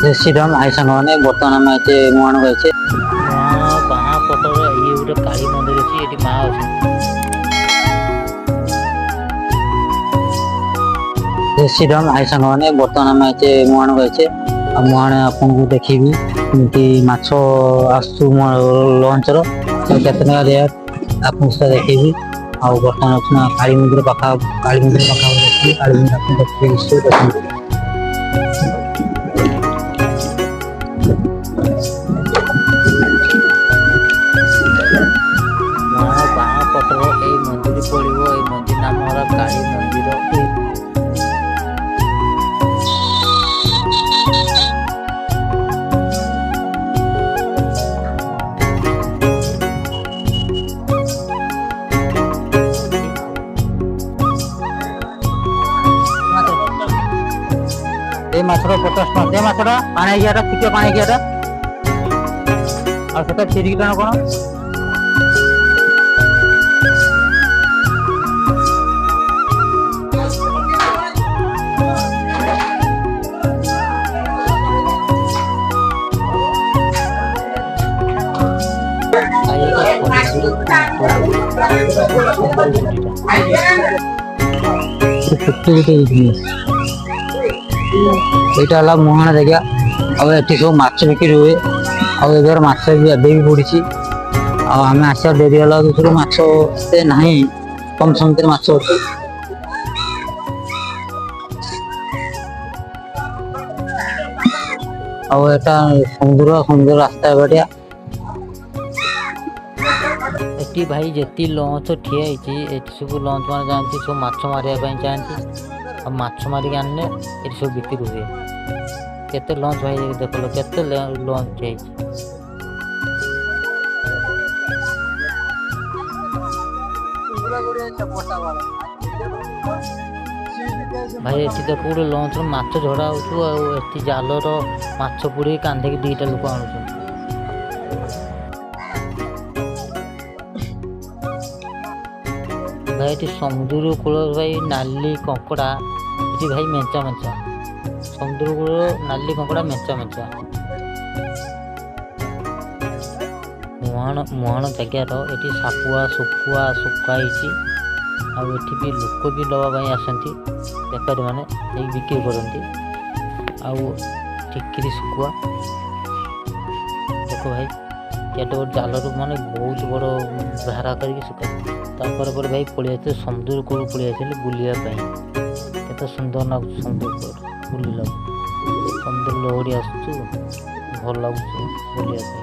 जय श्री राम हाई सांग मैंने बर्तमान आम आए मुहाण गए बाहा पटर ये गोटे काली मंदिर अच्छी ये माँ अच्छी। जय श्री राम हाई सांग मैंने बर्तमान आम आए मुहाण गए मुहाण आपको देखी कि माछ आसु लंचर केतना रेट आपको देखी बर्तमान काली मंदिर पाखा काली मंदिर पाखा काली मंदिर आपको देखिए बाहा पटर ये मंदिर पड़ो ये मंदिर नाम है काली मंदिर। ये माछर 50 टका ये माछटा पानी गियाटा टिके पानी गियाटा और सेटा चिरिक टाण कोन यहाँ मुहाण जगह आठ सब माछ बिक्री हुए आर माछ भी पड़ी आम आसार डेरी है माछ ना कम समझ माछ अच्छे आटा समुद्र समुद्र रास्ता बढ़िया ये भाई जी लंच ठिया ये सब लंच मान जाती सब माछ मारे चाहती माछ मारिक आने ये सब बिक्री हुए केते लंच भाई देख लो केते लंच भाई ये देख गोटे लंच माछ झड़ा हो जालर माछ पुड़ी कांधिक दीटा लोक आणुन भाई ये समुद्र कूल भाई नाली कंकड़ा ये भाई मेचा मेचा समुद्र कूल नाली कंकड़ा मेचा मेचा मुहाण जगार ये सापुआ सुखुआ सुखाई भी लोक भी लवाई आसती बेपारी मैंने बिक्री करती ठिकरी सुखुआ देख भाई ये जालर माने बहुत बड़ धारा करके सुखाई तापर भाई पड़े आते समुद्र कूल पड़े आते बुलापी केते सुंदर लगुच समुद्र कूल बुल समुद्र लहरी आसु भल लगुच बुलापी।